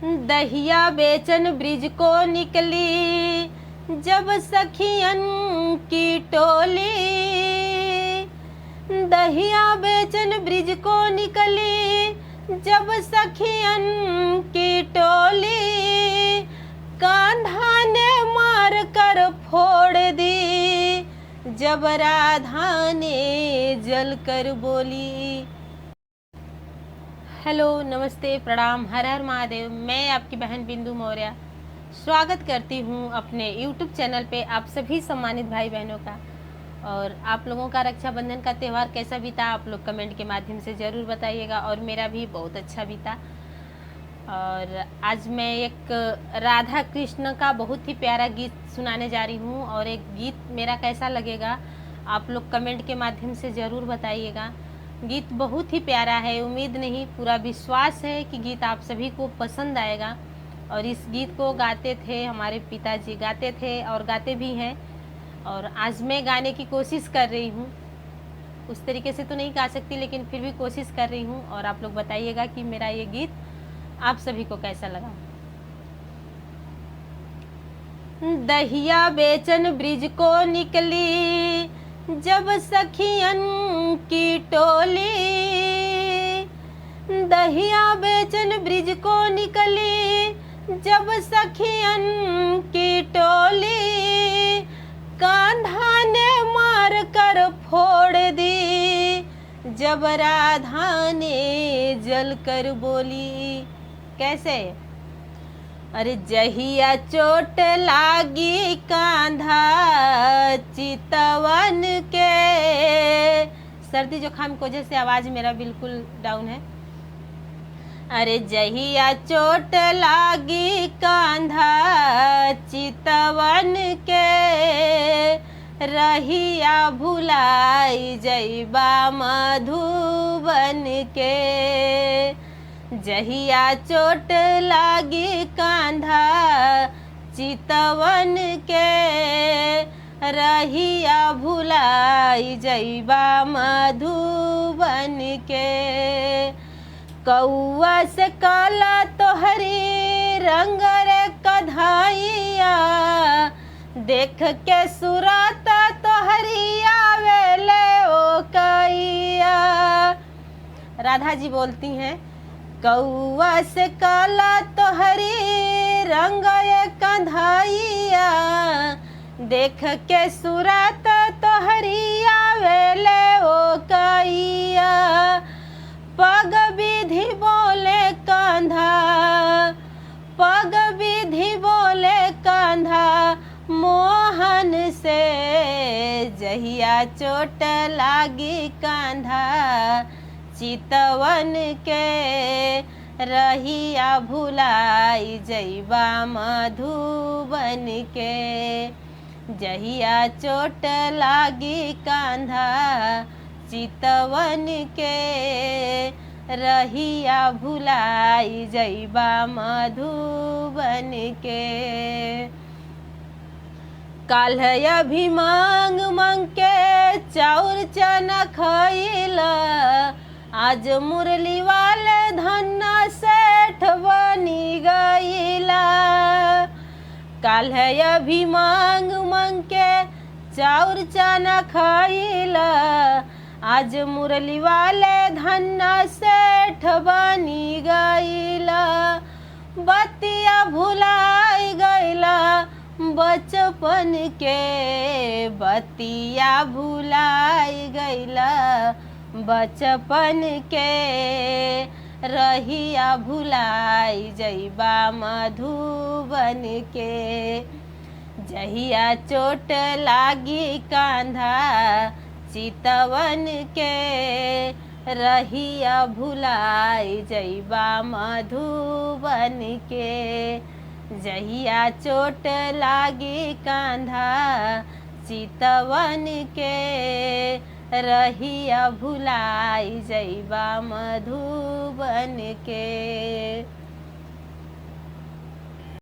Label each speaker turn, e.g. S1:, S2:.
S1: दहिया बेचन ब्रिज को निकली जब सखियन की टोली। दहिया बेचन ब्रिज को निकली जब सखियन की टोली। कान्हा ने मार कर फोड़ दी जब राधा ने जल कर बोली। हेलो, नमस्ते, प्रणाम, हर हर महादेव। मैं आपकी बहन बिंदु मौर्य स्वागत करती हूँ अपने यूट्यूब चैनल पे आप सभी सम्मानित भाई बहनों का। और आप लोगों का रक्षाबंधन का त्यौहार कैसा बीता आप लोग कमेंट के माध्यम से ज़रूर बताइएगा। और मेरा भी बहुत अच्छा बीता। और आज मैं एक राधा कृष्ण का बहुत ही प्यारा गीत सुनाने जा रही हूँ। और एक गीत मेरा कैसा लगेगा आप लोग कमेंट के माध्यम से ज़रूर बताइएगा। गीत बहुत ही प्यारा है, उम्मीद नहीं पूरा विश्वास है कि गीत आप सभी को पसंद आएगा। और इस गीत को गाते थे हमारे पिताजी, गाते थे और गाते भी हैं। और आज मैं गाने की कोशिश कर रही हूँ, उस तरीके से तो नहीं गा सकती लेकिन फिर भी कोशिश कर रही हूँ। और आप लोग बताइएगा कि मेरा ये गीत आप सभी को कैसा लगा। दहिया बेचन ब्रिज को निकली जब सखियन की टोली। दहिया बेचन ब्रिज को निकली जब सखियन की टोली। कान्हा ने मार कर फोड़ दी जब राधा ने जल कर बोली। कैसे? अरे जहिया चोट लागी कांधा चितवन के। सर्दी जुकाम की वजह से आवाज़ मेरा बिल्कुल डाउन है। अरे जहिया चोट लागी कांधा चितवन के। रहिया भुलाई जइबा मधुबन के। जहिया चोट लागी कांधा चितवन के। रहिया भुलाई जइबा मधुबन के। कौआ से काला तोहरी रंग रे कन्हैया। देख के सुरत तोहरी आवेले ओ कैया। राधा जी बोलती हैं, कौआ से काला तोहरी रंग ये कन्हैया। देख के सुरत तोहरी आवेले ओ कैया। पग विधि बोले कांधा, पग विधि बोले कांधा मोहन से। जहिया चोट लागी कांधा चितवन के। रहिया भुलाई जइबा मधुबन के। जहिया चोट लागी कांधा चितवन के। रहिया भुलाई जइबा मधुबन के। काल्ह अभिमांग मंग के चाउर चना खइला। आज मुरली वाले धन्ना सेठ बनी गईला। काल्ह अभिमांग मंग के चाउर चना खइला। आज मुरली वाले धन्ना सेठ बनी गईला। बतिया भुलाई गईला बचपन के। बतिया भुलाई गईला बचपन के। रहिया भुलाई जइबा मधुबन के। जहिया चोट लागी कांधा चितवन के। रहिया भुलाई जइबा मधुबन के। जहिया चोट लागी कांधा चितवन के। रहिया भुलाई जइबा मधुबन के।